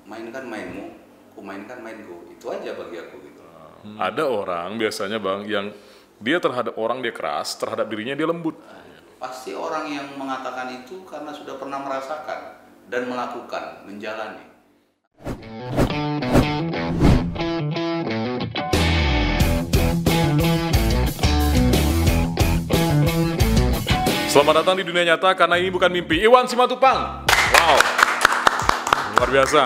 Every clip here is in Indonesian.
mainkan mainmu, ku mainkan mainku. Itu aja bagi aku gitu. Ada orang biasanya Bang yang dia terhadap orang dia keras, terhadap dirinya dia lembut. Pasti orang yang mengatakan itu karena sudah pernah merasakan dan melakukan, menjalani. Selamat datang di dunia nyata karena ini bukan mimpi. Iwan Simatupang. Wow. Luar biasa.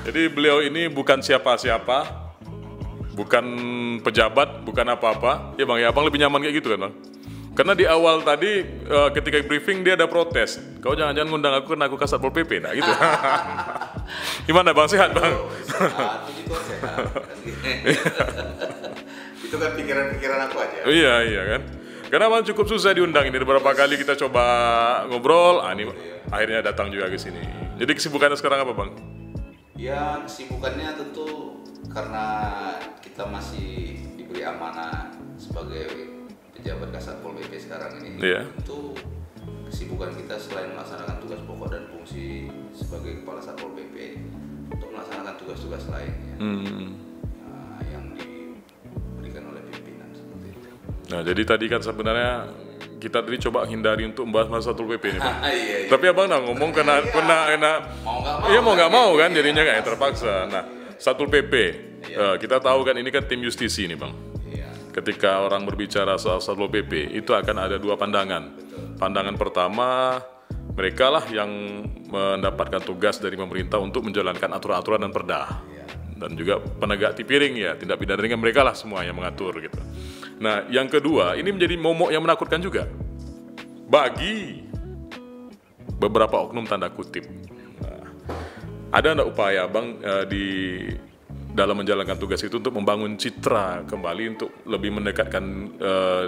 Jadi beliau ini bukan siapa-siapa, bukan pejabat, bukan apa-apa. Ya Bang, ya Abang lebih nyaman kayak gitu kan Bang? Karena di awal tadi ketika briefing dia ada protes. Kau jangan-jangan ngundang aku karena aku kasat Pol PP, nah gitu. Gimana Bang, sehat Bang? Sehat, itu sehat. Itu kan pikiran-pikiran aku aja. Iya kan. Karena Bang cukup susah diundang ini, beberapa kali kita coba ngobrol, ini akhirnya datang juga ke sini. Jadi kesibukannya sekarang apa Bang? Ya kesibukannya tentu karena kita masih diberi amanah sebagai pejabat Kasat Pol PP sekarang ini. Iya. Tentu kesibukan kita selain melaksanakan tugas pokok dan fungsi sebagai Kepala Satpol PP untuk melaksanakan tugas-tugas lainnya yang diberikan oleh pimpinan seperti itu. Nah jadi tadi kan sebenarnya kita tadi coba hindari untuk membahas masalah Satpol PP ini Bang. Iya. Tapi Abang ngomong kena mau nggak mau kan jadinya kayak terpaksa. Nah Satpol PP kita tahu kan ini kan tim justisi nih Bang. Ketika orang berbicara soal Satpol PP itu akan ada dua pandangan. Pandangan pertama, mereka lah yang mendapatkan tugas dari pemerintah untuk menjalankan aturan-aturan dan perda. Dan juga penegak tipiring ya, tindak pidana ringan mereka lah semua yang mengatur gitu. Nah, yang kedua, ini menjadi momok yang menakutkan juga bagi beberapa oknum tanda kutip. Nah, ada enggak upaya Bang di dalam menjalankan tugas itu untuk membangun citra kembali, untuk lebih mendekatkan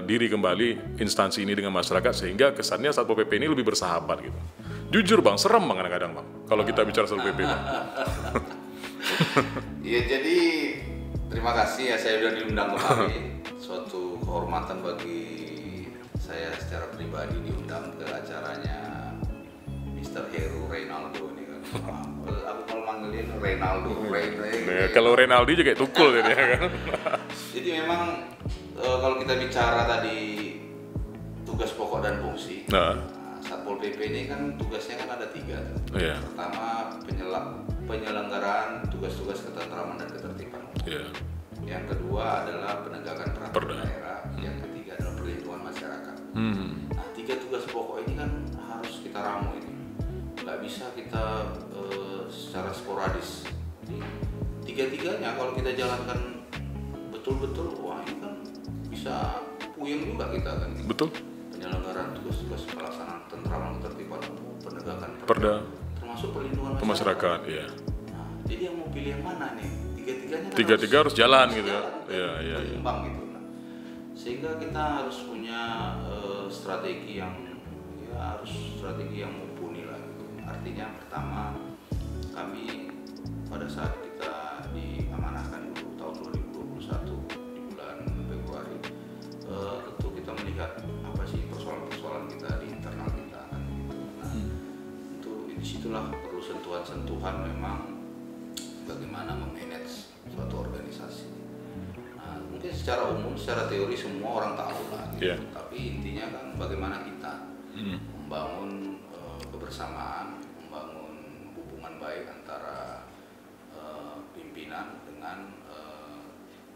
diri kembali instansi ini dengan masyarakat sehingga kesannya Satpol PP ini lebih bersahabat gitu. Jujur Bang, serem Bang kadang-kadang Bang kalau kita bicara Satpol PP Bang. Iya, jadi terima kasih ya saya sudah diundang kemarin. Suatu kehormatan bagi saya secara pribadi diundang ke acaranya Mr. Heru Reynaldo ini kan. Aku kalau manggilin Reynaldo, Kalau Renaldi juga kayak tukul jadi kan. Jadi memang kalau kita bicara tadi tugas pokok dan fungsi, Satpol PP ini kan tugasnya kan ada 3. Iya. Pertama penyelenggaraan tugas-tugas ketentraman dan ketertiban. Iya. Yang kedua adalah penegakan peraturan daerah. Yang ketiga adalah perlindungan masyarakat. Nah 3 tugas pokok ini kan harus kita ramu ini. Nggak bisa kita secara sporadis. Jadi 3-tiganya kalau kita jalankan betul-betul, wah ini kan bisa puyeng juga kita kan. Betul. Penyelenggaraan tugas-tugas pelaksanaan ketentraman ketertiban umum, penegakan perda, termasuk perlindungan masyarakat. Iya. Nah, jadi yang mau pilih yang mana nih? Tiga-tiganya Tiga harus jalan gitu ya. Iya. Berimbang gitu. Nah, sehingga kita harus punya strategi yang mumpuni lah. Gitu. Artinya pertama kami pada saat kita diamanahkan dulu tahun 2021 di bulan Februari, tentu kita melihat apa sih persoalan-persoalan kita di internal kita kan. Nah, itu disitulah perlu sentuhan-sentuhan memang bagaimana memanage suatu organisasi. Nah, mungkin secara umum, secara teori semua orang tahu lah. Gitu. Yeah. Tapi intinya kan bagaimana kita membangun kebersamaan, membangun hubungan baik antara pimpinan dengan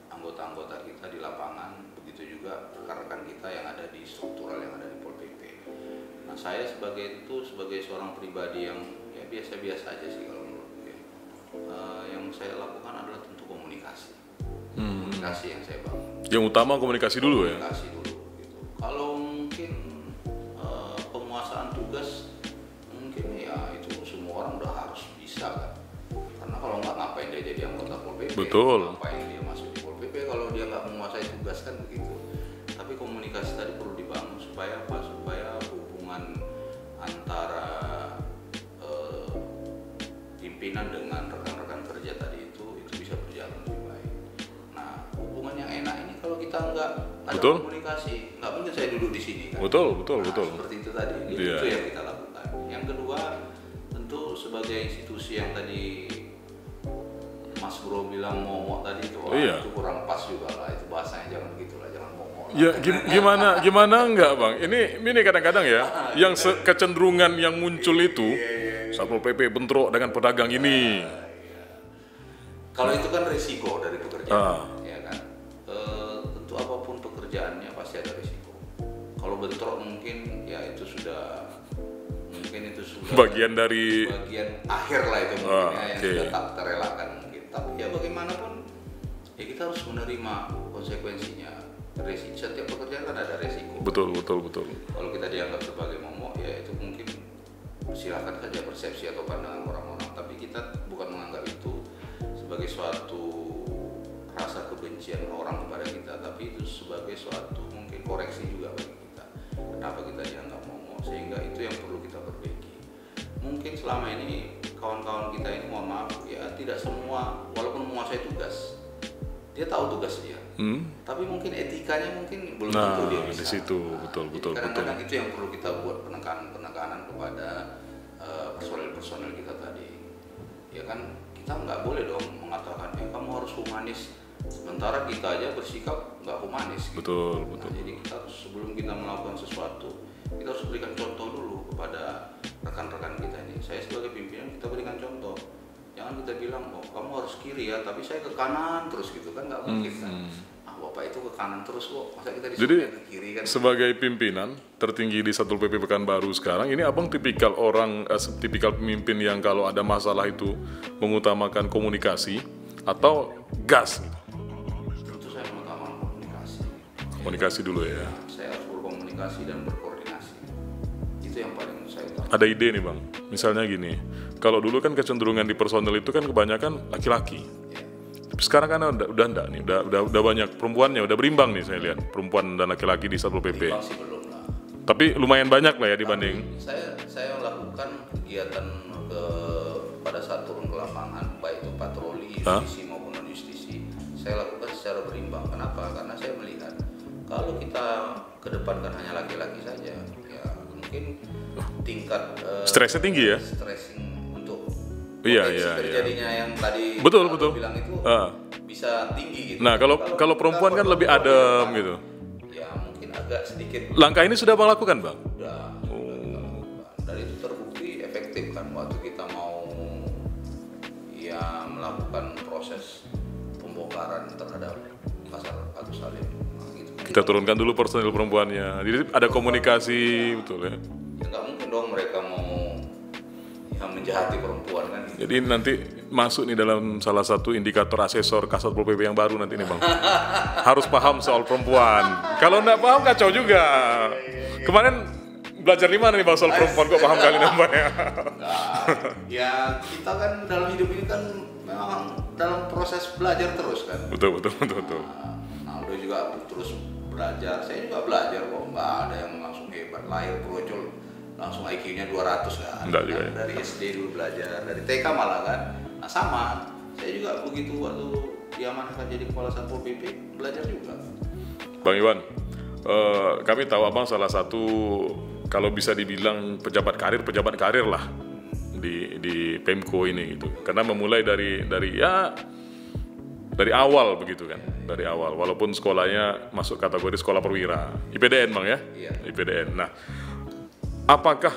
anggota-anggota kita di lapangan, begitu juga rekan-rekan kita yang ada di struktural yang ada di Pol PP. Nah, saya sebagai seorang pribadi yang ya biasa-biasa aja sih kalau menurut gue. Yang saya lakukan adalah tentu komunikasi. Komunikasi yang saya bangun. Yang utama komunikasi dulu ya. Komunikasi dulu gitu. Kalau mungkin penguasaan tugas mungkin ya itu semua orang udah harus bisa kan. Karena kalau nggak ngapain dia jadi anggota Pol PP? Betul. Ngapain dia masuk di Pol PP kalau dia nggak menguasai tugas kan begitu. Tapi komunikasi tadi perlu dibangun supaya apa? Supaya hubungan antara pimpinan dengan rekan-rekan kerja tadi itu bisa berjalan lebih baik. Nah, hubungan yang enak ini kalau kita nggak ada komunikasi, nggak mungkin saya duduk di sini kan. Betul. Seperti itu tadi. Itu yang kita lakukan. Yang kedua, tentu sebagai institusi yang tadi Mas Bro bilang momok tadi itu, Iya. itu kurang pas juga lah, itu bahasanya jangan gitulah, jangan momok lah. Ya gimana enggak bang? Ini kadang-kadang ya, yang kecenderungan yang muncul itu Satpol PP bentrok dengan pedagang ini. Kalau itu kan risiko dari pekerjaan, ya kan. Tentu apapun pekerjaannya pasti ada risiko. Kalau bentrok mungkin ya itu sudah bagian dari bagian akhir lah itu mungkin yang sudah tak terelakkan mungkin. Tapi ya bagaimanapun ya kita harus menerima konsekuensinya. Setiap pekerjaan kan ada resiko. Betul. Kalau kita dianggap sebagai momok ya itu mungkin silakan saja persepsi atau pandangan orang-orang. Tapi kita bukan menganggap itu sebagai suatu rasa kebencian orang kepada kita, tapi itu sebagai suatu mungkin koreksi juga bagi kita. Kenapa kita dianggap momok, sehingga itu yang perlu kita perbaiki. Mungkin selama ini kawan-kawan kita ini, mohon maaf ya, tidak semua walaupun menguasai tugas, dia tahu tugas dia. Tapi mungkin etikanya mungkin belum tentu dia bisa. Di situ betul. Kadang-kadang itu yang perlu kita buat penekanan kepada personel kita tadi. Ya kan kita nggak boleh dong mengatakan kamu harus humanis, sementara kita aja bersikap nggak humanis. Gitu. Betul. Nah, jadi kita sebelum kita melakukan sesuatu, kita harus berikan contoh dulu kepada rekan-rekan kita ini. Saya sebagai pimpinan kita berikan contoh. Jangan kita bilang, kamu harus kiri ya, tapi saya ke kanan terus gitu kan, nggak mungkin kan. Bapak itu ke kanan terus kok, masa kita disuruh ke kiri kan. Sebagai pimpinan tertinggi di Satpol PP Pekanbaru sekarang, ini abang tipikal pemimpin yang kalau ada masalah itu mengutamakan komunikasi atau gas? Tentu saya mengutamakan komunikasi. Komunikasi dulu ya. Saya harus berkomunikasi dan berkoordinasi. Itu yang paling saya utamakan. Ada ide nih bang, misalnya gini, kalau dulu kan kecenderungan di personel itu kan kebanyakan laki-laki. Tapi sekarang kan udah enggak nih, udah banyak perempuannya, udah berimbang nih saya lihat perempuan dan laki-laki di Satpol PP. Masih belum lah. Tapi lumayan banyak lah ya dibanding. Saya melakukan kegiatan pada saat turun ke lapangan, baik itu patroli justisi maupun non justisi, saya lakukan secara berimbang. Kenapa? Karena saya melihat kalau kita kedepankan hanya laki-laki saja, ya mungkin tingkat stresnya tinggi ya. Stressing untuk terjadinya yang tadi betul bilang itu bisa tinggi gitu. Nah kalau perempuan kan lebih adem gitu. Ya mungkin agak sedikit. Langkah ini sudah bang lakukan bang? Sudah. Dan itu terbukti efektif kan waktu kita mau melakukan proses pembongkaran terhadap pasar Agus Salim. Gitu. Kita turunkan dulu personil perempuannya. Jadi ada komunikasi betul ya. Ya nggak mungkin dong mereka mau menjahati perempuan kan. Jadi nanti masuk nih dalam salah satu indikator asesor Satpol PP yang baru nanti nih bang. Harus paham soal perempuan. Kalau nggak paham kacau juga. Kemarin belajar di mana nih bang soal perempuan, kok paham kali nampaknya? Ya kita kan dalam hidup ini kan memang dalam proses belajar terus kan. Betul. Nah udah juga terus belajar. Saya juga belajar kok. Nggak ada yang langsung hebat lahir brojol langsung IQ-nya 200 kan. Enggak juga ya. Dari SD dulu belajar, dari TK malah kan. Nah sama, saya juga begitu waktu diamanahkan jadi kepala Satpol PP belajar juga. Bang Iwan, kami tahu abang salah satu kalau bisa dibilang pejabat karir lah di Pemko ini gitu. Karena memulai dari awal begitu kan, dari awal. Walaupun sekolahnya masuk kategori sekolah perwira, IPDN bang ya, Iya. IPDN. Nah, apakah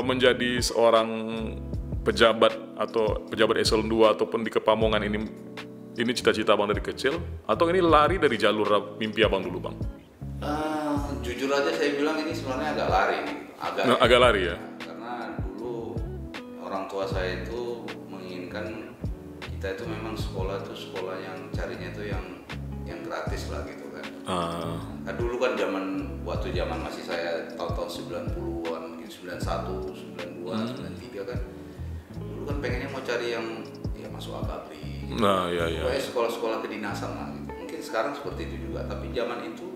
menjadi seorang pejabat atau pejabat eselon 2 ataupun di Kepamongan ini cita-cita abang dari kecil atau ini lari dari jalur mimpi abang dulu bang? Jujur aja saya bilang ini sebenarnya agak lari nih. Agak lari ya? Karena dulu orang tua saya itu menginginkan kita itu memang sekolah yang carinya itu yang gratis lah gitu kan. Nah, dulu kan waktu zaman masih saya tahun 90-an, mungkin 91, 92, 93 kan. Dulu kan pengennya mau cari yang ya masuk akabri. Gitu. Nah, iya. Pokoknya sekolah-sekolah kedinasan lah gitu. Mungkin sekarang seperti itu juga, tapi zaman itu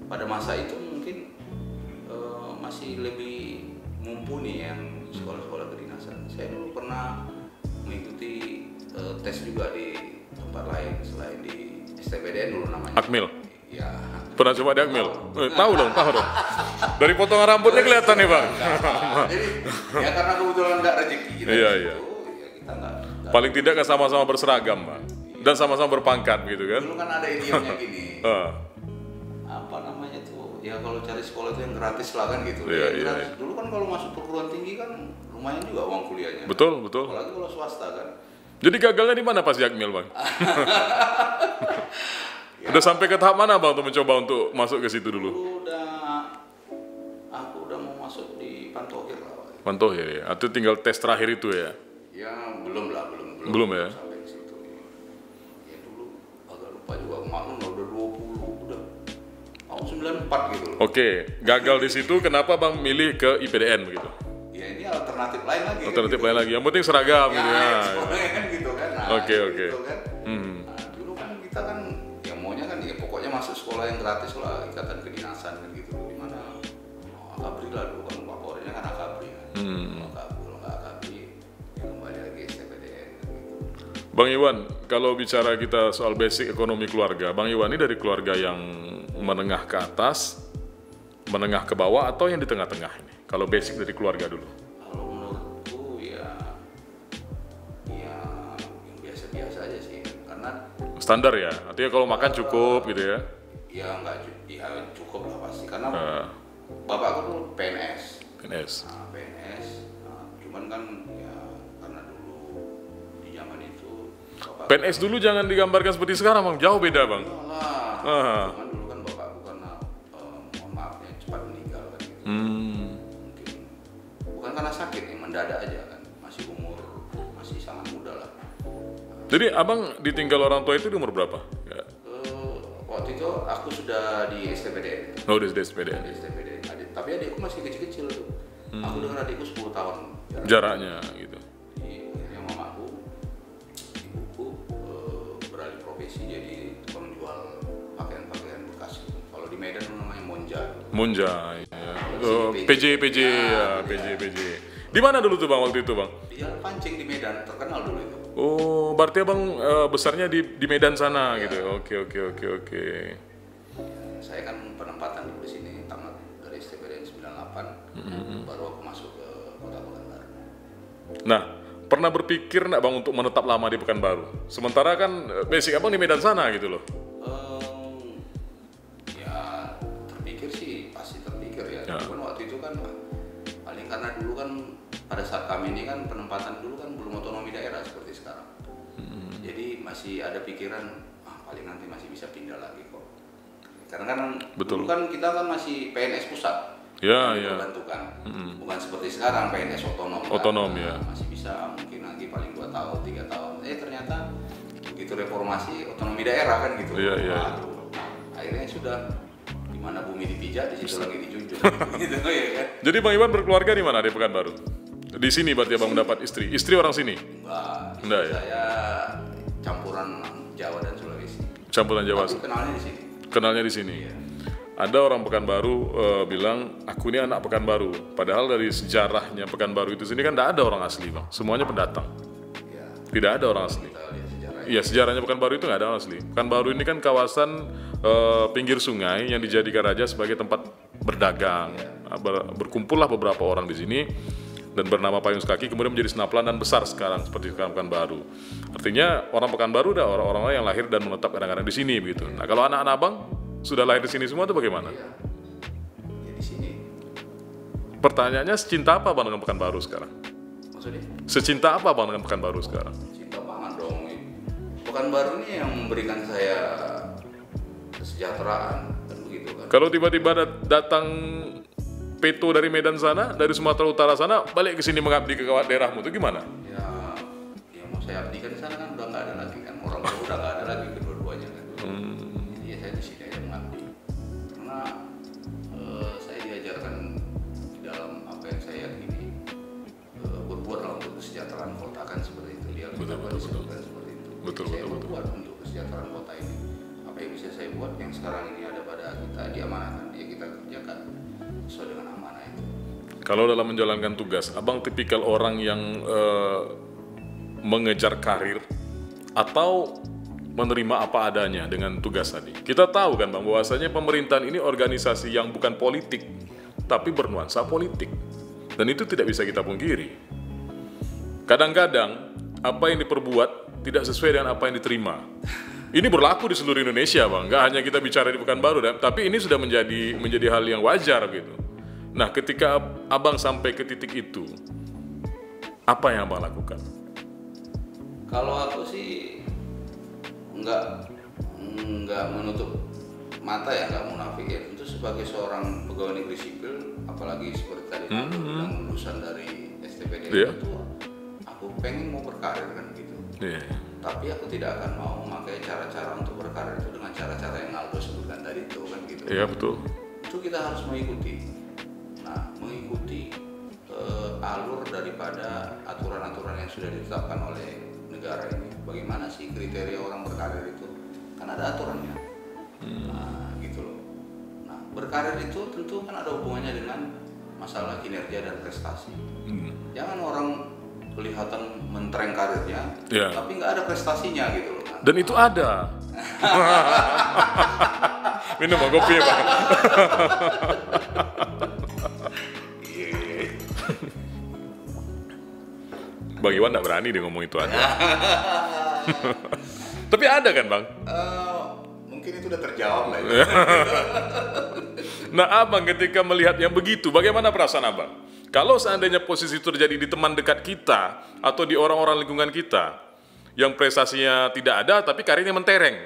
pada masa itu mungkin masih lebih mumpuni yang sekolah-sekolah kedinasan. Saya dulu pernah mengikuti tes juga di tempat lain selain di STPDN dulu namanya. Akmil? Ya. Pernah coba di Akmil? Tahu dong. Dari potongan rambutnya kelihatan nih bang. Jadi ya karena kebetulan nggak rezeki gitu. Iya. Ya kita nggak. Paling tidak kan sama-sama berseragam bang. Dan sama-sama berpangkat gitu kan. Dulu kan ada idiomnya gini. Apa namanya tuh? Ya kalau cari sekolah itu yang gratis lah kan gitu. Iya. Dulu kan kalau masuk perguruan tinggi kan lumayan juga uang kuliahnya. Betul. Apalagi kalau swasta kan. Jadi gagalnya di mana Pak Yakmil, Bang? Udah sampai ke tahap mana Bang untuk mencoba untuk masuk ke situ dulu? Aku udah mau masuk di Pantohir lah. Pantohir ya. Atau tinggal tes terakhir itu ya? Ya belum ya. Sampai ke situ. Ya dulu agak lupa juga maklum udah 20 udah tahun 94 gitu loh. Oke, gagal di situ kenapa Bang milih ke IPDN begitu? Ya ini alternatif lain lagi. Alternatif lain lagi. Yang penting seragam gitu ya. Kan gitu kan. Nah, Oke. gitu kan. Nah, dulu kan kita kan yang maunya kan ya pokoknya masuk sekolah yang gratis lah, ikatan kedinasan kan gitu. Di mana Akabri lah dulu kan favoritnya kan Akabri kan. Kalau nggak Akabri ya kembali lagi STPDN kan gitu. Bang Iwan, kalau bicara kita soal basic ekonomi keluarga, Bang Iwan ini dari keluarga yang menengah ke atas, menengah ke bawah, atau yang di tengah-tengah ini? Kalau basic dari keluarga dulu. Kalau menurutku ya yang biasa-biasa aja sih, karena Standar ya, artinya kalau makan cukup gitu ya? ya nggak ya cukup lah pasti, karena bapakku tuh PNS. Nah, cuman kan ya karena dulu di zaman itu PNS dulu jangan digambarkan seperti sekarang Bang, jauh beda Bang. Iyalah, cuman dulu kan bapakku karena mohon maafnya cepat meninggal kan gitu. Mungkin bukan karena sakit, yang mendadak aja kan, masih sangat muda lah. Jadi abang ditinggal orang tua itu di umur berapa? Ya. Waktu itu aku sudah di STPDN. Oh, di STPDN. Tapi adikku masih kecil-kecil tuh. Aku dengan adikku 10 tahun jaraknya gitu. Jadi akhirnya mamaku, ibuku beralih profesi jadi tukang jual pakaian-pakaian bekas. Kalau di Medan namanya Monja. Ya. PJ ya. Di mana dulu tuh Bang waktu itu Bang? Di Jalan Pancing di Medan, terkenal dulu itu. Oh, berarti abang besarnya di Medan sana gitu. Oke. Ya, saya kan penempatan dulu di sini, tamat dari STPDN 98, baru aku masuk ke Kota Pekanbaru. Nah, pernah berpikir nggak Bang untuk menetap lama di Pekanbaru? Sementara kan basic abang di Medan sana gitu loh. Ya terpikir sih, pasti terpikir ya. Cuman waktu itu kan paling karena dulu kan pada saat kami ini kan penempatan dulu kan belum otonomi daerah seperti sekarang. Jadi masih ada pikiran paling nanti masih bisa pindah lagi kok. Karena kan dulu kan kita kan masih PNS pusat. Dibantukan. Bukan seperti sekarang PNS otonom kan. Ya. Masih bisa mungkin lagi paling 2 tahun, 3 tahun. Ternyata begitu reformasi otonomi daerah kan gitu. Akhirnya sudah di mana bumi dipijak di situ lagi dijunjung gitu ya kan. Jadi Bang Iwan berkeluarga di mana di Pekanbaru? Di sini berarti abang mendapat istri. Istri orang sini? Enggak ya. Saya campuran Jawa dan Sulawesi. Campuran Jawa. Tapi kenalnya di sini. Kenalnya di sini. Iya. Ada orang Pekanbaru bilang aku ini anak Pekanbaru. Padahal dari sejarahnya Pekanbaru itu sini kan tidak ada orang asli Bang. Semuanya pendatang. Ya. Tidak ada orang asli. Iya, sejarahnya Pekanbaru itu nggak ada orang asli. Pekanbaru ini kan kawasan pinggir sungai yang dijadikan raja sebagai tempat berdagang. Berkumpullah beberapa orang di sini dan bernama Payung Sekaki kemudian menjadi senaplanan besar sekarang seperti sekarang Pekanbaru. Artinya orang Pekanbaru adalah orang-orang yang lahir dan menetap kadang-kadang di sini begitu. Nah, kalau anak-anak Abang sudah lahir di sini semua itu bagaimana? Ya di sini. Pertanyaannya, secinta apa Bang dengan Pekanbaru sekarang? Maksudnya? Secinta apa Bang dengan Pekanbaru sekarang? Cinta banget dong. Pekanbaru ini yang memberikan saya kesejahteraan dan begitu kan. Kalau tiba-tiba datang Peto dari Medan sana, dari Sumatera Utara sana, balik ke sini mengabdi ke daerahmu itu gimana? Ya mau saya abdikan di sana kan udah nggak ada lagi kan, orang tua udah nggak ada lagi kedua-duanya kan. Jadi ya saya di sini aja mengabdi, karena saya diajarkan di dalam apa yang saya yakini, berbuatlah untuk kesejahteraan kota kan seperti itu dia. Betul. Seperti itu. Saya berbuat untuk kesejahteraan kota ini. Apa yang bisa saya buat yang sekarang ini ada pada kita diamanahkan, ya kita kerjakan sesuai dengan amanah itu. Kalau dalam menjalankan tugas, Abang tipikal orang yang mengejar karir atau menerima apa adanya dengan tugas tadi? Kita tahu kan Bang, bahwasanya pemerintahan ini organisasi yang bukan politik, tapi bernuansa politik. Dan itu tidak bisa kita pungkiri. Kadang-kadang apa yang diperbuat tidak sesuai dengan apa yang diterima. Ini berlaku di seluruh Indonesia, Bang. Nggak hanya kita bicara di Pekanbaru, tapi ini sudah menjadi hal yang wajar gitu. Nah, ketika Abang sampai ke titik itu, apa yang Abang lakukan? Kalau aku sih nggak menutup mata ya, nggak munafik ya. Tentu sebagai seorang pegawai negeri sipil, apalagi seperti tadi yang lulusan dari STPD itu, aku pengen mau berkarir kan gitu. Tapi aku tidak akan mau memakai cara-cara untuk berkarir itu dengan cara-cara yang Aldo sebutkan tadi itu kan gitu. Iya betul. Itu kita harus mengikuti. Nah, mengikuti alur daripada aturan-aturan yang sudah ditetapkan oleh negara ini. Bagaimana sih kriteria orang berkarir itu? Kan ada aturannya. Nah, gitu loh. Nah, berkarir itu tentu kan ada hubungannya dengan masalah kinerja dan prestasi. Jangan orang kelihatan mentereng karirnya, tapi nggak ada prestasinya gitu loh. Dan itu ada. Minum kopi ya, Bang. Bang Iwan nggak berani dia ngomong itu ada. Tapi ada kan, Bang? Mungkin itu udah terjawab lah. Nah, Abang ketika melihat yang begitu, bagaimana perasaan Abang? Kalau seandainya posisi itu terjadi di teman dekat kita atau di orang-orang lingkungan kita yang prestasinya tidak ada tapi karirnya mentereng,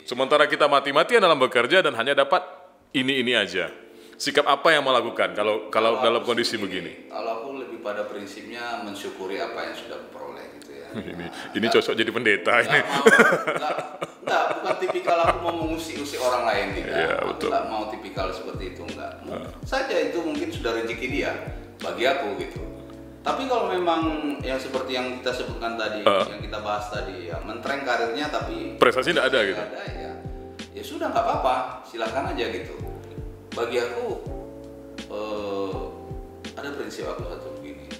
sementara kita mati-matian dalam bekerja dan hanya dapat ini aja, sikap apa yang melakukan kalau dalam kondisi begini? Kalau aku lebih pada prinsipnya mensyukuri apa yang sudah diperoleh gitu ya. Ini cocok jadi pendeta ini. Enggak, bukan tipikal aku mau mengusik-usik orang lain tidak. Ya, aku nggak mau tipikal seperti itu, enggak. Saja itu mungkin sudah rezeki dia bagi aku gitu. Tapi kalau memang yang seperti yang kita sebutkan tadi, yang kita bahas tadi ya, mentereng karirnya tapi prestasi tidak ada gitu. Ada ya sudah nggak apa-apa, silakan aja gitu. Bagi aku ada prinsip aku satu begini.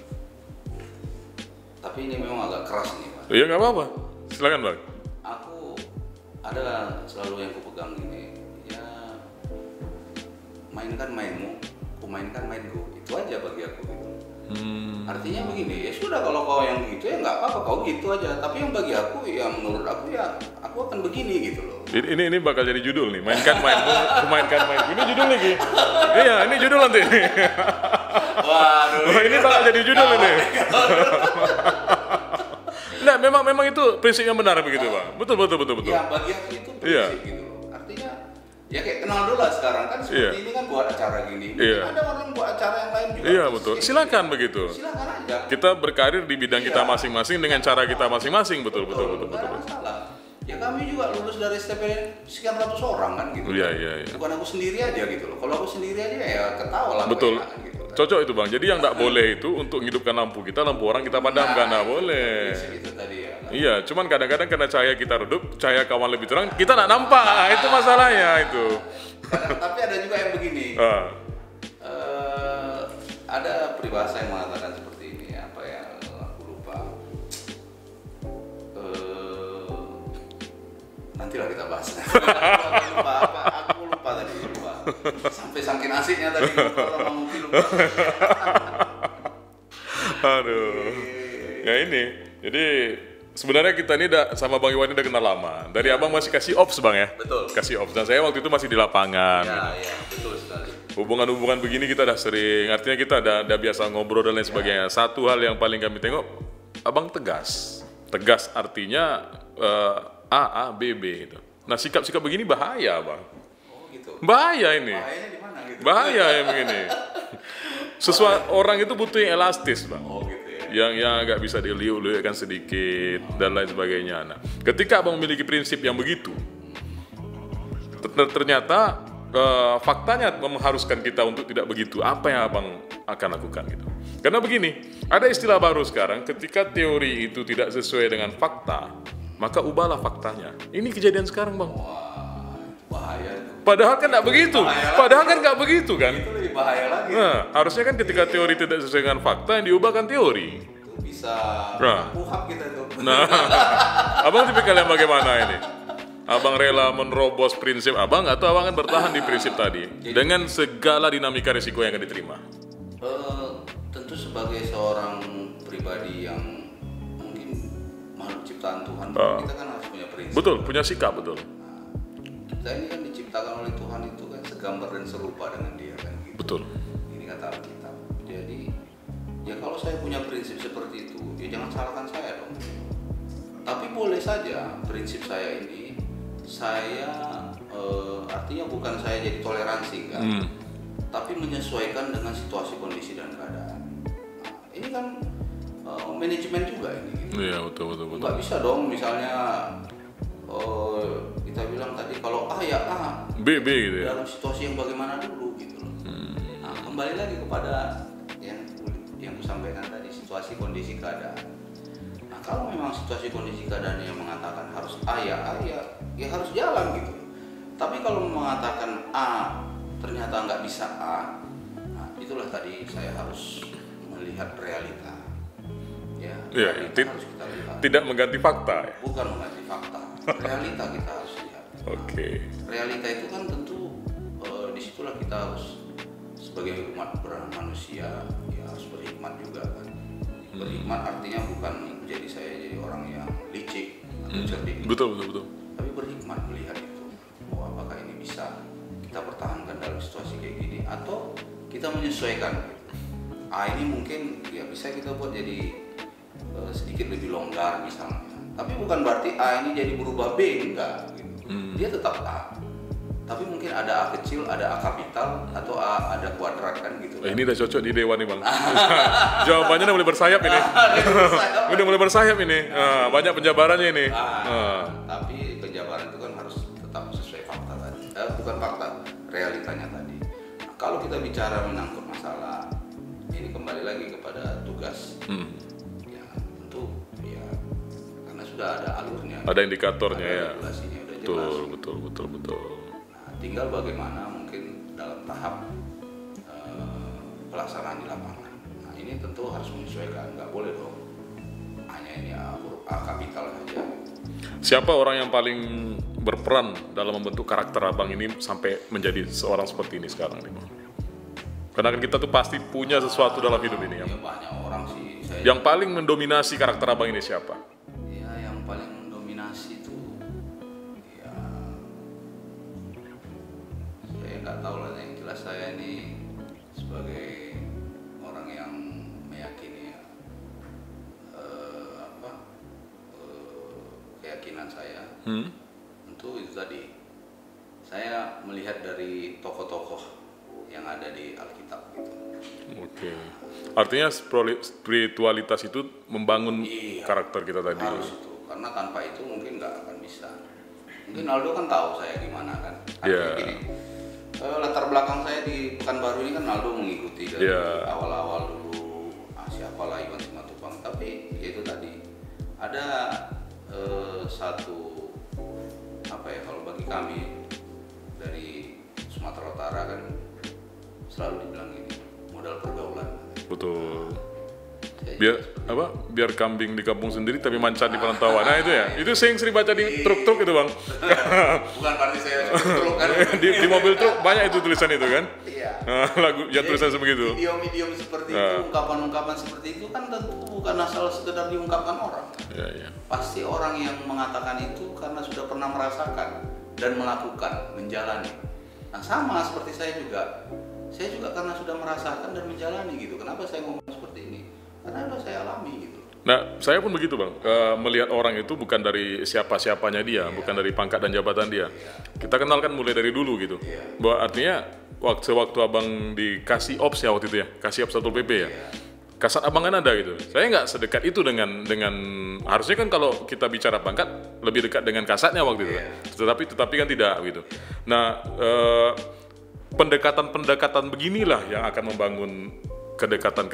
Tapi ini memang agak keras nih, Pak. Iya nggak apa-apa, silakan Bang. Aku ada selalu yang kupegang gini, ya mainkan mainmu, ku mainkan mainku, itu aja bagi aku gitu. Artinya begini, ya sudah kalau kau yang gitu ya nggak apa-apa, kau gitu aja. Tapi yang bagi aku, ya menurut aku ya aku akan begini gitu loh. Ini bakal jadi judul nih, mainkan mainmu, ku mainkan mainku. Ini judul nih, Ki. Iya, ini judul nanti. Waduh, ini bakal jadi judul ini. Nah, memang itu prinsip yang benar begitu, Bang. Betul. Ya, bagi aku itu prinsip gitu loh. Artinya ya kayak kenal dulu lah sekarang kan seperti ini kan buat acara gini. Ada orang buat acara yang lain juga. Iya, betul. Silakan begitu. Silakan aja. Kita berkarir di bidang kita masing-masing dengan cara kita masing-masing, betul. Nggak ada masalah. Ya kami juga lulus dari STP sekian ratus orang kan gitu. Iya. Bukan aku sendiri aja gitu loh. Kalau aku sendiri aja ya ketawa lah. Betul. Gitu. Cocok itu Bang. Jadi yang nggak boleh itu untuk menghidupkan lampu kita, lampu orang kita padamkan, nggak boleh. Itu tadi ya. Kan? Iya, cuman kadang-kadang karena cahaya kita redup, cahaya kawan lebih terang, kita nggak nampak. Itu masalahnya itu. Tapi ada juga yang begini. Ada peribahasa yang mengatakan seperti ini, apa ya? Aku lupa. Nantilah kita bahas. Aku lupa tadi. Sampai saking asiknya tadi kalau ngomong lupa. Aduh. Ya ini. Jadi sebenarnya kita ini sama Bang Iwan ini udah kenal lama. Dari Abang masih kasih ops Bang ya? Betul. Kasih ops. Dan saya waktu itu masih di lapangan. Iya, betul sekali. Hubungan-hubungan begini kita udah sering. Artinya kita udah biasa ngobrol dan lain sebagainya. Satu hal yang paling kami tengok, Abang tegas. Tegas artinya A, B, B gitu. Nah sikap-sikap begini bahaya Bang. Oh gitu. Bahaya ini. Bahayanya di mana gitu? Bahaya yang begini. Orang itu butuh yang elastis Bang. Oh gitu ya. Yang agak bisa diliuk-liukkan sedikit dan lain sebagainya. Nah, ketika Abang memiliki prinsip yang begitu, ternyata faktanya mengharuskan kita untuk tidak begitu. Apa yang Abang akan lakukan gitu? Karena begini, ada istilah baru sekarang, ketika teori itu tidak sesuai dengan fakta, maka ubahlah faktanya. Ini kejadian sekarang Bang. Wah, bahaya itu. Padahal kan nggak begitu. Padahal kan nggak begitu kan. Itu lebih bahaya lagi. Nah, harusnya kan ketika teori tidak sesuai dengan fakta, yang diubahkan teori. Itu bisa puhab kita itu. Nah, Abang tipikal yang bagaimana ini? Abang rela menerobos prinsip Abang atau Abang akan bertahan di prinsip tadi dengan segala dinamika risiko yang akan diterima? Tentu sebagai seorang pribadi yang mungkin ciptaan Tuhan, kita kan harus punya prinsip. Betul, punya sikap, betul. Kita ini kan diciptakan oleh Tuhan itu kan segambar dan serupa dengan Dia kan gitu. Betul. Ini kata Alkitab. Jadi ya kalau saya punya prinsip seperti itu, ya jangan salahkan saya dong. Tapi boleh saja prinsip saya ini, artinya bukan saya jadi toleransi kan, tapi menyesuaikan dengan situasi, kondisi dan keadaan. Nah, ini kan manajemen juga ini. Gitu. Iya, betul. Nggak bisa dong misalnya kita bilang tadi kalau A ya A, B gitu ya. dalam situasi yang bagaimana dulu gitu loh. Nah, kembali lagi kepada yang kusampaikan tadi, situasi, kondisi, keadaan. Nah, kalau memang situasi, kondisi, keadaan yang mengatakan harus A ya harus jalan gitu. Tapi kalau mengatakan A ternyata nggak bisa A, nah itulah tadi saya harus melihat realita. Ya, harus kita lihat. Tidak mengganti fakta ya? Bukan mengganti fakta, realita kita harus lihat. Oke. Realita itu kan tentu disitulah kita harus sebagai umat manusia ya harus berhikmat juga kan. Berhikmat artinya bukan jadi saya jadi orang yang licik atau cerdik. Betul. Tapi berhikmat melihat itu. Oh, apakah ini bisa kita pertahankan dalam situasi kayak gini atau kita menyesuaikan gitu. Ini mungkin ya bisa kita buat jadi sedikit lebih longgar misalnya. Tapi bukan berarti A ini jadi berubah B, enggak gitu. Dia tetap A. Tapi mungkin ada A kecil, ada A kapital, atau ada kuadrat kan gitu. Ini udah cocok di Dewan nih Bang. Jawabannya udah mulai bersayap ini. Udah mulai bersayap ini. Banyak penjabarannya ini. Tapi penjabaran itu kan harus tetap sesuai fakta tadi. Bukan fakta, realitanya tadi. Nah, kalau kita bicara menyangkut masalah, ini kembali lagi kepada tugas. Ya, tentu ya karena sudah ada alurnya. Ada indikatornya ya. Regulasinya udah jelas. Betul. Tinggal bagaimana mungkin dalam tahap pelaksanaan di lapangan. Nah ini tentu harus menyesuaikan, nggak boleh dong hanya ini huruf A kapital saja. Siapa orang yang paling berperan dalam membentuk karakter Abang ini sampai menjadi seorang seperti ini sekarang nih Bang? Karena kan kita tuh pasti punya sesuatu dalam hidup ini ya. Banyak orang sih. Yang paling mendominasi karakter Abang ini siapa? Ya yang paling mendominasi itu nggak tahu lah, yang jelas saya ini sebagai orang yang meyakini keyakinan saya tentu itu tadi saya melihat dari tokoh-tokoh yang ada di Alkitab gitu. Oke. Artinya spiritualitas itu membangun karakter kita tadi. Harus itu, karena tanpa itu mungkin nggak akan bisa. Mungkin Aldo kan tahu saya gimana kan. Gini, latar belakang saya di Pekanbaru ini kan Aldo mengikuti dari awal-awal dulu siapalah Iwan Simatupang, tapi itu tadi ada satu kalau bagi kami dari Sumatera Utara kan selalu dibilang ini modal pergaulan. Betul. Biar kambing di kampung sendiri tapi mancan di perantauan. Nah itu ya, itu saya yang sering baca di truk-truk itu Bang. Bukan berarti saya truk kan. di mobil truk banyak itu tulisan itu kan. Iya. Lagu yang tulisan sebegitu. Idiom-idiom seperti itu, ungkapan-ungkapan seperti itu kan tentu bukan asal sekedar diungkapkan orang. Iya. Pasti orang yang mengatakan itu karena sudah pernah merasakan dan melakukan, menjalani. Nah sama seperti saya juga karena sudah merasakan dan menjalani gitu. Kenapa saya ngomong seperti ini? Karena udah saya alami gitu. Nah, saya pun begitu Bang, melihat orang itu bukan dari siapa-siapanya dia, bukan dari pangkat dan jabatan dia. Kita kenal kan mulai dari dulu gitu. Bahwa artinya waktu Abang dikasih ops ya waktu itu ya, kasih ops Satpol PP ya. Kasat Abang kan ada gitu. Saya nggak sedekat itu dengan harusnya kan kalau kita bicara pangkat lebih dekat dengan kasatnya waktu itu. Tetapi kan tidak gitu. Nah, pendekatan beginilah yang akan membangun kedekatan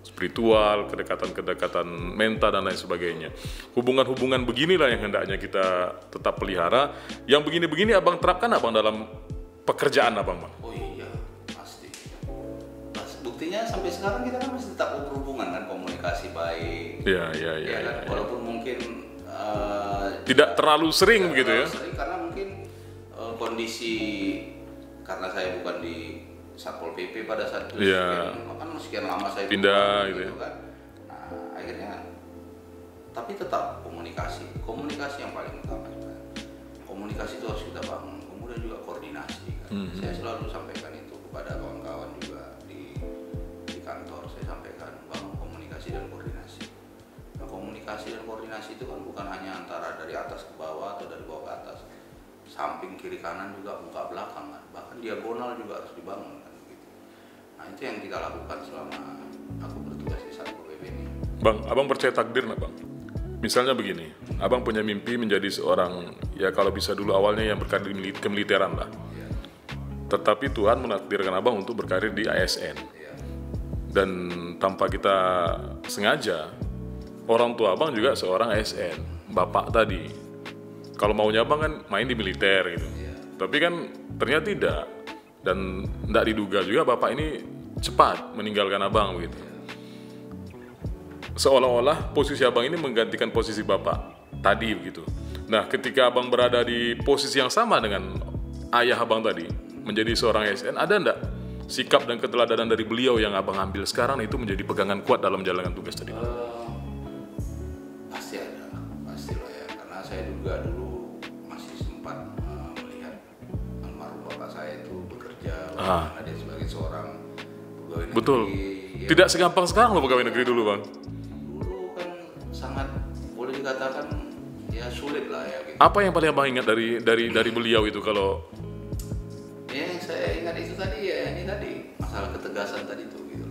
spiritual, kedekatan mental dan lain sebagainya. Hubungan beginilah yang hendaknya kita tetap pelihara. Yang begini-begini Abang terapkan Abang dalam pekerjaan Abang, Bang? Oh iya, pasti. Buktinya sampai sekarang kita kan masih tetap berhubungan kan, komunikasi baik. Iya. Kan? Walaupun mungkin tidak terlalu sering begitu ya. Sering karena mungkin kondisi karena saya bukan di Satpol PP pada saat itu sekian lama saya pindah gitu ya. Kan. Nah, akhirnya tapi tetap komunikasi yang paling utama sebenarnya. Komunikasi itu harus kita bangun, kemudian juga koordinasi kan. Saya selalu sampaikan itu kepada kawan-kawan juga di kantor, saya sampaikan bangun komunikasi dan koordinasi. Nah, komunikasi dan koordinasi itu kan bukan hanya antara dari atas ke bawah atau dari bawah ke atas, samping kiri kanan juga, muka belakang kan, bahkan diagonal juga harus dibangun kan gitu. Nah itu yang kita lakukan selama aku bertugas di Satpol PP ini. Bang, abang percaya takdir nggak bang? Misalnya begini, abang punya mimpi menjadi seorang, ya kalau bisa dulu awalnya yang berkarir di kemiliteran lah. Tetapi Tuhan menakdirkan abang untuk berkarir di ASN. Dan tanpa kita sengaja, orang tua abang juga seorang ASN, bapak tadi. Kalau maunya abang kan main di militer gitu. Tapi kan ternyata tidak. Dan tidak diduga juga bapak ini cepat meninggalkan abang begitu. Seolah-olah posisi abang ini menggantikan posisi bapak tadi begitu. Nah, ketika abang berada di posisi yang sama dengan ayah abang tadi, menjadi seorang ASN, ada enggak sikap dan keteladanan dari beliau yang abang ambil sekarang itu menjadi pegangan kuat dalam menjalankan tugas tadi? Pasti ada, pastilah ya. Karena saya juga dulu masih sempat melihat almarhum bapak saya itu bekerja, karena dia sebagai seorang pegawai negeri. Betul. Tidak segampang sekarang loh pegawai negeri dulu bang. Sangat boleh dikatakan ya sulit lah ya gitu. Apa yang paling abang ingat dari beliau itu kalau? Ya yang saya ingat itu tadi ya ini tadi masalah ketegasan tadi itu gitu.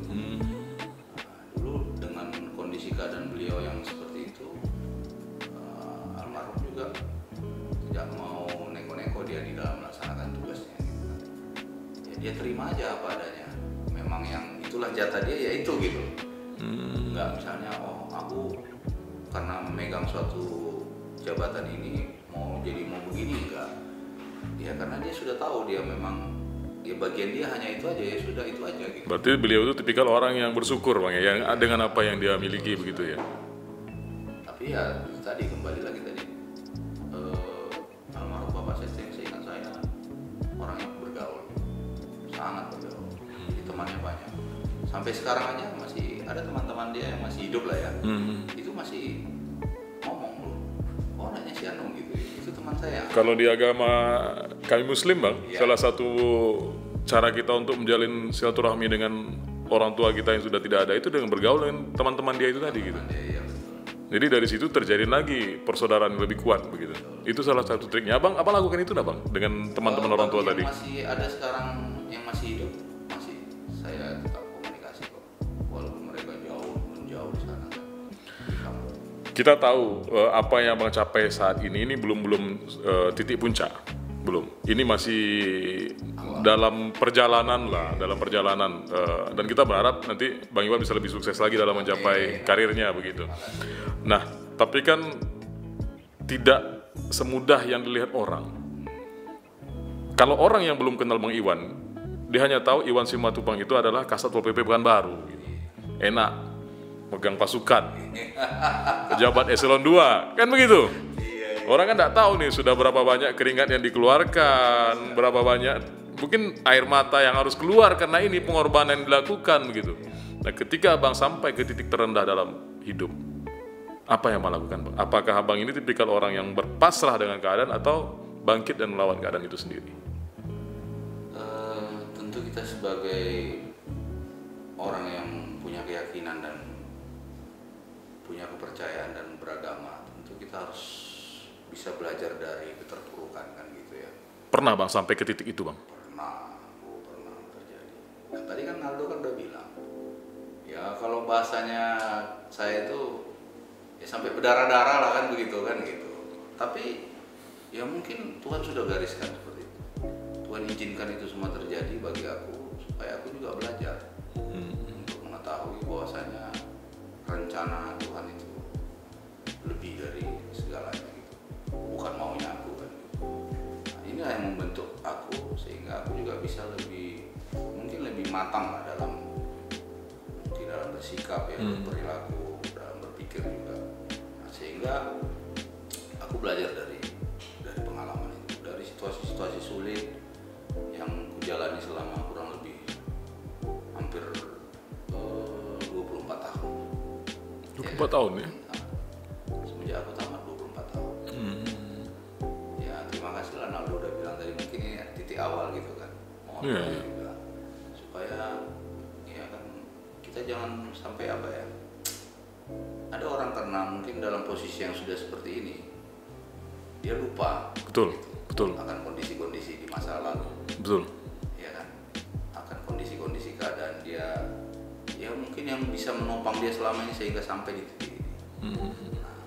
Dulu dengan kondisi keadaan beliau yang seperti itu, almarhum juga tidak mau neko-neko dia di dalam melaksanakan tugasnya. Gitu. Ya dia terima aja apa adanya. Memang yang itulah jatah dia ya itu gitu. Enggak misalnya aku karena memegang suatu jabatan ini mau begini enggak ya, karena dia sudah tahu dia memang ya bagian dia hanya itu aja, ya sudah itu aja gitu. Berarti beliau itu tipikal orang yang bersyukur bang ya, yang dengan apa yang dia miliki begitu ya. Tapi ya tadi kembali lagi tadi almarhum bapak saya ingat saya orangnya bergaul, sangat bergaul, jadi temannya banyak. Sampai sekarang aja masih ada teman-teman dia yang masih hidup lah ya. Itu masih ngomong loh, oh nanya si Anung gitu, itu teman saya. Kalau di agama kami Muslim bang, salah satu cara kita untuk menjalin silaturahmi dengan orang tua kita yang sudah tidak ada itu dengan bergaul dengan teman-teman dia itu tadi gitu. Iya, betul. Jadi dari situ terjadi lagi persaudaraan yang lebih kuat begitu. Itu salah satu triknya. Abang apa lakukan itu bang dengan teman-teman orang tua tadi? Masih ada sekarang yang masih hidup, masih saya tetap komunikasi kok, walaupun mereka menjauh di sana di kampung. Kita tahu apa yang abang capai saat ini belum titik puncak, belum. Ini masih dalam perjalanan lah, dan kita berharap nanti Bang Iwan bisa lebih sukses lagi dalam mencapai karirnya begitu. Nah, tapi kan tidak semudah yang dilihat orang. Kalau orang yang belum kenal Bang Iwan, dia hanya tahu Iwan Simatupang itu adalah Kasat Pol PP Pekanbaru. Enak, megang pasukan, pejabat eselon 2, kan begitu? Orang kan tidak tahu nih sudah berapa banyak keringat yang dikeluarkan, berapa banyak mungkin air mata yang harus keluar karena ini pengorbanan yang dilakukan begitu. Nah, ketika abang sampai ke titik terendah dalam hidup, apa yang abang lakukan, bang? Apakah abang ini tipikal orang yang berpasrah dengan keadaan atau bangkit dan melawan keadaan itu sendiri? Tentu kita sebagai orang yang punya keyakinan dan punya kepercayaan dan beragama, tentu kita harus bisa belajar dari keterpurukan kan gitu ya. Pernah bang sampai ke titik itu bang? Pernah terjadi. Nah, tadi kan Aldo kan udah bilang, ya kalau bahasanya saya itu ya sampai berdarah-darah lah kan begitu kan gitu. Tapi ya mungkin Tuhan sudah gariskan seperti itu. Tuhan izinkan itu semua terjadi bagi aku supaya aku juga belajar untuk mengetahui bahwasanya rencana Tuhan itu lebih dari segalanya gitu. Bukan maunya aku kan. Nah, ini yang membentuk aku sehingga aku juga bisa mungkin lebih matang lah dalam bersikap ya, berperilaku, dalam berpikir juga. Nah, sehingga aku belajar dari pengalaman itu, dari situasi-situasi sulit yang kujalani selama kurang lebih hampir 24 tahun. 24 tahun ya? orang tua juga, supaya ya kan kita jangan sampai apa ya, ada orang karena mungkin dalam posisi yang sudah seperti ini dia lupa betul akan kondisi-kondisi di masa lalu, betul ya kan, akan kondisi-kondisi keadaan dia, ya mungkin yang bisa menopang dia selama ini sehingga sampai di titik ini. Nah,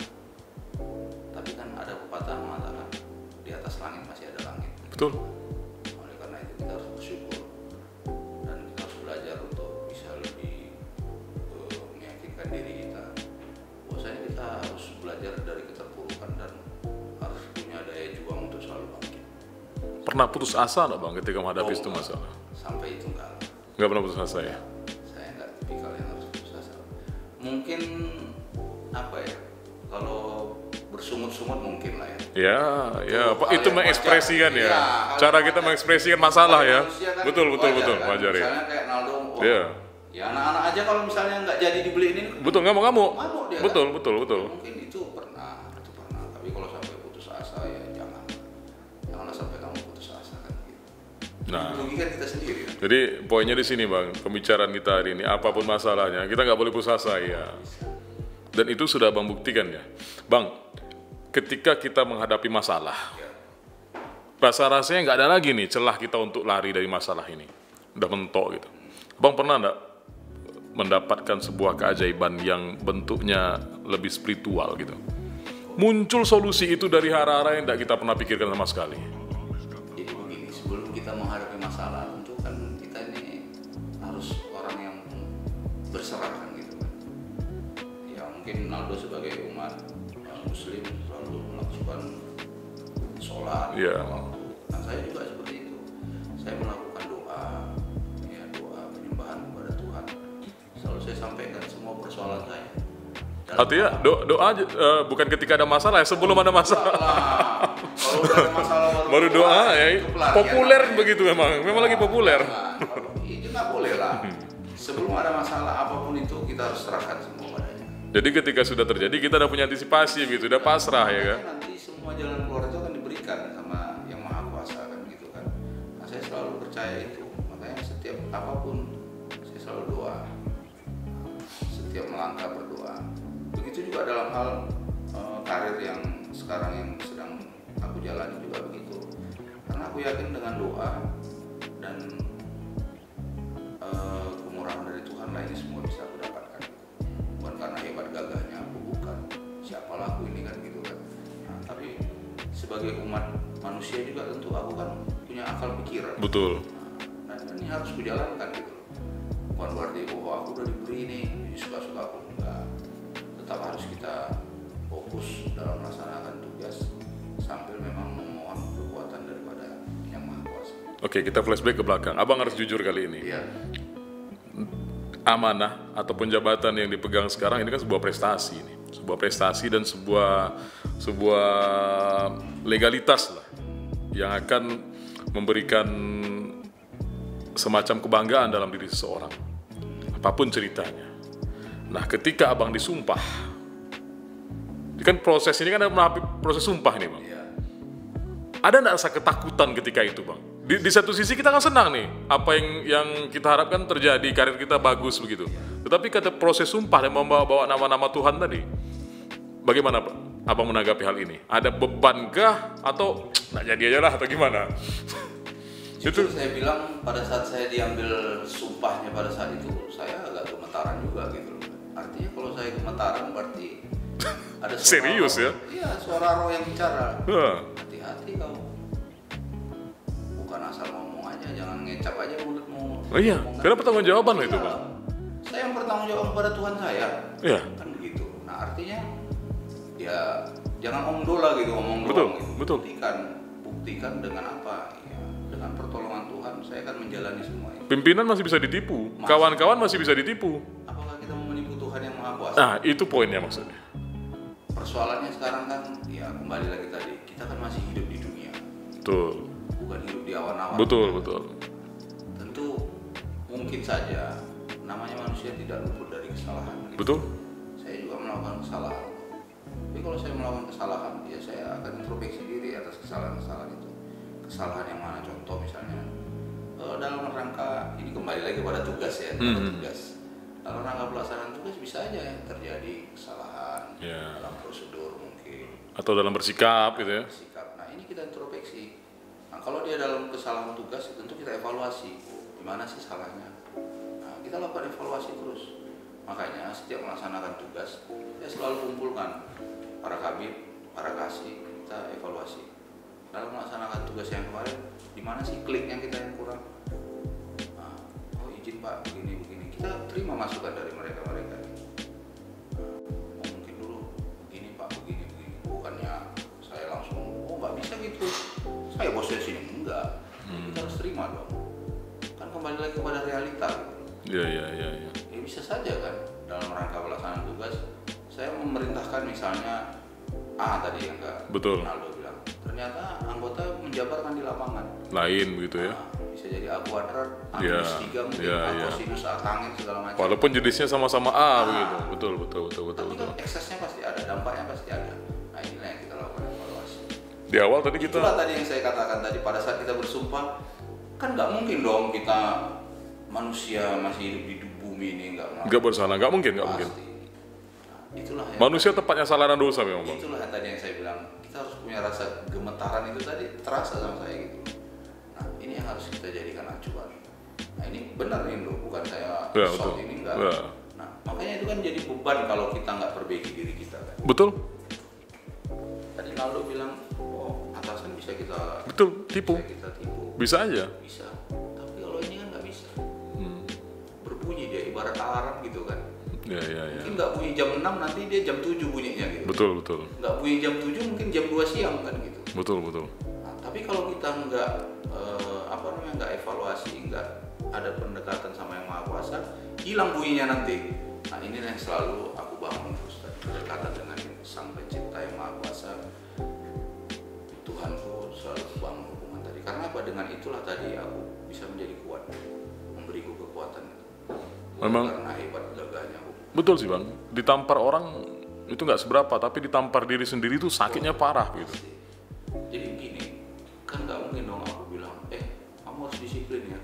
tapi kan ada pepatah mengatakan di atas langit masih ada langit. betul. Oleh karena itu kita harus bersyukur dan kita harus belajar untuk bisa lebih meyakinkan diri kita. Bahwasanya kita harus belajar dari keterpurukan dan harus punya daya juang untuk selalu bangkit. Pernah putus asa nggak bang ketika menghadapi itu enggak. masalah? Sampai itu enggak. Nggak pernah putus asa ya? Saya enggak tipikal yang harus putus asa. Mungkin apa ya? Kalau bersungut-sungut mungkin lah ya. Ya, Pak, itu mengekspresikan ya. Cara kita mengekspresikan masalah ya. Kan Betul, kan? wajar ya. Misalnya kayak Naldo, Ya, anak-anak aja kalau misalnya nggak jadi dibeliin ini, betul, ngamuk. mabuk dia. Betul. Mungkin itu pernah. Tapi kalau sampai putus asa ya janganlah sampai kamu putus asa kan gitu. Nah, Merugikan kita sendiri. Kan? jadi poinnya di sini bang, pembicaraan kita hari ini, apapun masalahnya, kita nggak boleh putus asa ya. Dan itu sudah bang buktikan ya, bang. Ketika kita menghadapi masalah, rasa-rasanya nggak ada lagi nih celah kita untuk lari dari masalah ini, udah mentok gitu. Bang pernah nggak mendapatkan sebuah keajaiban yang bentuknya lebih spiritual gitu? Muncul solusi itu dari hara-hara yang tidak kita pernah pikirkan sama sekali. Jadi begini, sebelum kita menghadapi masalah, tentu kan kita ini harus orang yang berserah kan gitu kan. Ya mungkin Naldo sebagai umat Muslim selalu melakukan sholat, dan saya juga seperti itu. Saya melakukan doa penyembahan kepada Tuhan. Selalu saya sampaikan semua persoalan saya. Artinya doa bukan ketika ada masalah ya, sebelum ada masalah. Kalau udah ada masalah baru doa ya. Populer begitu memang lagi populer. Itu nggak boleh lah. Sebelum ada masalah apapun itu kita harus serahkan semua padanya. Jadi ketika sudah terjadi kita udah punya antisipasi gitu, udah pasrah ya kan. Nanti semua jalan keluar itu akan diberikan sama Yang Maha Kuasa kan gitu kan. Nah, saya selalu percaya itu. Makanya setiap apapun saya selalu doa. Setiap melangkah berdoa. Begitu juga dalam hal karir yang sekarang yang sedang aku jalani juga begitu. Karena aku yakin dengan doa dan kemurahan dari Tuhan lah ini semua bisa aku dapatkan. Bukan karena hebat gagahnya aku, bukan siapalah aku ini kan gitu kan. Nah, tapi sebagai umat manusia juga tentu aku kan punya akal pikiran. Betul. Nah, dan ini harus kujalankan gitu. Bukan berarti aku udah diberi ini suka-suka aku, enggak. Tetap harus kita fokus dalam melaksanakan tugas sambil memang memohon kekuatan daripada Yang Maha Kuasa. Oke, kita flashback ke belakang. Abang harus jujur kali ini. Iya. Amanah ataupun jabatan yang dipegang sekarang ini kan sebuah prestasi ini. Sebuah prestasi dan sebuah legalitas lah yang akan memberikan semacam kebanggaan dalam diri seseorang. Apapun ceritanya. Nah, ketika abang disumpah, ini kan proses ini kan ada proses sumpah nih bang. Iya. Ada nggak rasa ketakutan ketika itu bang? Di satu sisi kita kan senang nih, apa yang kita harapkan terjadi, karir kita bagus begitu. Tetapi kata proses sumpah dan membawa nama-nama Tuhan tadi, bagaimana Pak abang menanggapi hal ini? Ada bebankah atau nggak jadi aja lah atau gimana? Itu saya bilang pada saat saya diambil sumpahnya pada saat itu saya agak gemetaran juga gitu loh. Artinya kalau saya gemetaran berarti ada suara serius roh, ya? Iya, suara roh yang bicara. Hati-hati kamu. Bukan asal ngomong aja, jangan ngecap aja mulutmu. Oh iya, karena pertanggungjawaban loh itu Bang. Saya yang bertanggung jawab kepada Tuhan saya. Iya. Kan begitu. Nah, artinya ya jangan omdola gitu, ngomong Betul, doang gitu. betul. Buktikan dengan apa? Ya, dengan pertolongan Tuhan saya akan menjalani semua ini. Pimpinan masih bisa ditipu, kawan-kawan masih bisa ditipu. Apakah kita mau menipu Tuhan yang Maha Kuasa? Nah, itu poinnya maksudnya. Persoalannya sekarang kan, ya kembali lagi tadi, kita kan masih hidup di dunia. Betul. Bukan hidup di awan-awan. Betul. Tentu mungkin saja namanya manusia tidak luput dari kesalahan. Gitu. Betul. Saya juga melakukan kesalahan. Tapi kalau saya melakukan kesalahan, ya saya akan introspeksi diri atas kesalahan-kesalahan itu. Kesalahan yang mana? Contoh misalnya, dalam rangka ini kembali lagi pada tugas ya, tugas. Dalam rangka pelaksanaan tugas bisa aja ya terjadi kesalahan dalam prosedur mungkin. Atau dalam bersikap gitu ya. Bersikap. Nah ini kita introspeksi. Nah kalau dia dalam kesalahan tugas tentu kita evaluasi. Gimana sih salahnya? Nah kita lakukan evaluasi terus. Makanya setiap melaksanakan tugas saya selalu kumpulkan para kabit, para kasih, kita evaluasi. Dalam melaksanakan tugas yang kemarin, di mana sih klik yang kita yang kurang? Nah, oh izin Pak, begini. Kita terima masukan dari mereka. Nah, oh, mungkin dulu begini Pak, begini. Bukannya saya langsung, oh nggak bisa gitu. Saya bosnya sini enggak. Kita harus terima dong. Kan kembali lagi kepada realita. Gitu. Iya. Ya bisa saja kan dalam rangka pelaksanaan tugas, saya memerintahkan misalnya tadi yang betul. Ronaldo bilang, ternyata anggota menjabarkan di lapangan lain begitu ya. Bisa jadi A kuadrat, A minus 3 mungkin, A kosinus, A tangin segala macam. Walaupun jenisnya sama-sama A begitu. Betul. Tapi kan eksesnya pasti ada, dampaknya pasti ada. Nah inilah yang kita lakukan evaluasi. Di awal tadi kita. Itulah tadi yang saya katakan tadi pada saat kita bersumpah, kan nggak mungkin dong kita manusia masih hidup di bumi ini nggak bersalah, nggak mungkin. Itulah manusia tepatnya salah dan dosa memang Bang. Itulah yang tadi yang saya bilang, kita harus punya rasa gemetaran itu tadi terasa sama saya gitu. Nah ini yang harus kita jadikan acuan. Nah ini benar nih loh, bukan saya betul. Ini enggak. Nah makanya itu kan jadi beban kalau kita nggak perbaiki diri kita kan. Betul. Tadi Naldo bilang, oh atasan bisa kita tipu. Bisa aja. Bisa. Tapi kalau ini kan nggak bisa. Berbunyi dia ibarat alarm gitu kan. Iya. Mungkin nggak bunyi jam 6, nanti dia jam 7 bunyinya gitu. Betul. Nggak bunyi jam 7, mungkin jam 2 siang kan gitu. Betul. Nah, tapi kalau kita nggak nggak evaluasi, nggak ada pendekatan sama yang Maha Kuasa, hilang bunyinya nanti. Nah ini yang selalu aku bangun terus, pendekatan dengan Sang Pencipta yang Maha Kuasa, Tuhanku, selalu bangun hubungan tadi. Karena apa? Dengan itulah tadi aku bisa menjadi kuat, memberiku kekuatan. Memang. Karena hebat gagahnya aku. Betul sih Bang, ditampar orang itu nggak seberapa, tapi ditampar diri sendiri itu sakitnya parah gitu. Jadi gini, kan nggak mungkin dong aku bilang, kamu harus disiplin ya,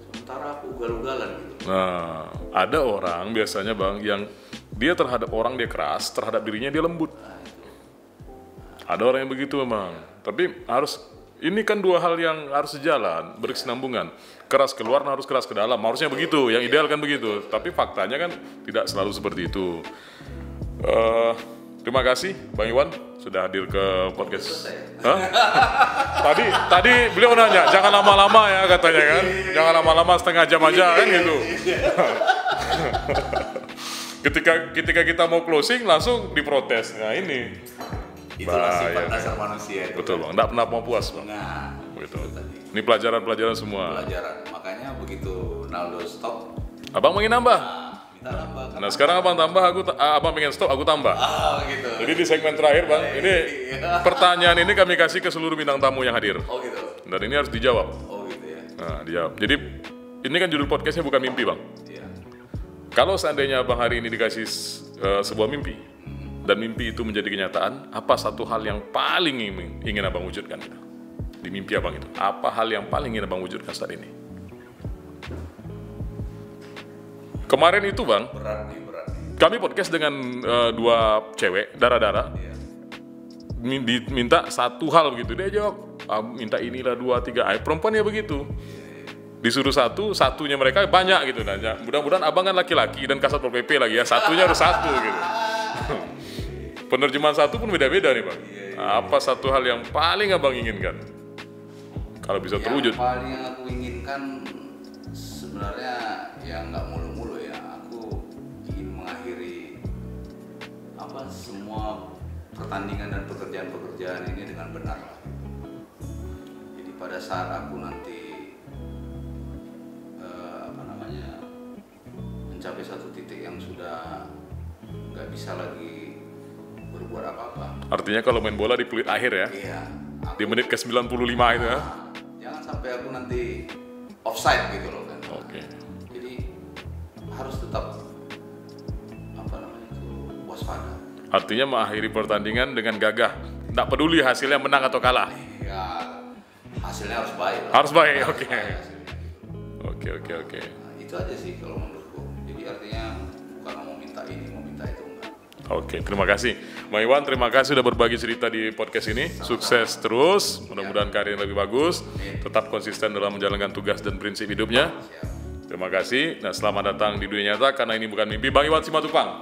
sementara aku ugal-ugalan gitu. Nah, ada orang biasanya Bang yang dia terhadap orang dia keras, terhadap dirinya dia lembut. Ada orang yang begitu memang, tapi ini kan dua hal yang harus sejalan, berkesinambungan. Keras keluar harus keras ke dalam, harusnya begitu, yang ideal kan begitu. Tapi faktanya kan tidak selalu seperti itu. Terima kasih Bang Iwan sudah hadir ke podcast. Tadi beliau nanya, jangan lama-lama ya katanya kan, jangan lama-lama, setengah jam aja kan gitu. Ketika kita mau closing langsung diprotes. Nah ini. Itulah sifat dasar manusia itu. Betul Bang, nggak pernah mau puas Bang. Nah, betul. Ini pelajaran semua. Makanya begitu Naldo stop, Abang ingin nambah. Minta nambah. Nah sekarang Abang tambah, Abang pengen stop, aku tambah. Gitu. Jadi di segmen terakhir Bang, ini pertanyaan ini kami kasih ke seluruh bintang tamu yang hadir. Oh gitu. Dan ini harus dijawab. Oh gitu ya. Nah dijawab. Jadi ini kan judul podcastnya bukan mimpi Bang. Iya. Kalau seandainya Abang hari ini dikasih sebuah mimpi, dan mimpi itu menjadi kenyataan, apa satu hal yang paling ingin Abang wujudkan gitu? Di mimpi Abang itu, apa hal yang paling ingin Abang wujudkan saat ini? Kemarin itu Bang, Berat nih. kami podcast dengan dua cewek, darah-darah, diminta satu hal begitu, dia jawab, minta inilah 2, 3, perempuan ya begitu. Disuruh satunya mereka banyak gitu. Nah, mudah-mudahan Abang kan laki-laki dan kasat Pol PP lagi ya, satunya harus satu gitu. Penerjemahan satu pun beda-beda nih Bang. Apa satu hal yang paling Abang inginkan? Kalau bisa terwujud. Yang paling aku inginkan sebenarnya ya nggak mulu-mulu ya. Aku ingin mengakhiri semua pertandingan dan pekerjaan-pekerjaan ini dengan benar lah. Jadi pada saat aku nanti mencapai satu titik yang sudah nggak bisa lagi berbuat apa-apa. Artinya kalau main bola di peluit akhir ya? Iya. Di menit ke 95 itu ya? Jangan sampai aku nanti offside gitu loh kan. Oke. Jadi harus tetap waspada. Artinya mengakhiri pertandingan dengan gagah. Nggak peduli hasilnya menang atau kalah. Ya, hasilnya harus baik. Harus baik, oke. Oke. Nah, itu aja sih kalau menurutku. Jadi artinya bukan mau minta ini, mau minta itu enggak. Oke, terima kasih. Bang Iwan, terima kasih sudah berbagi cerita di podcast ini. Sukses terus, mudah-mudahan karir lebih bagus. Tetap konsisten dalam menjalankan tugas dan prinsip hidupnya. Siap. Terima kasih, dan selamat datang di dunia nyata karena ini bukan mimpi. Bang Iwan Simatupang.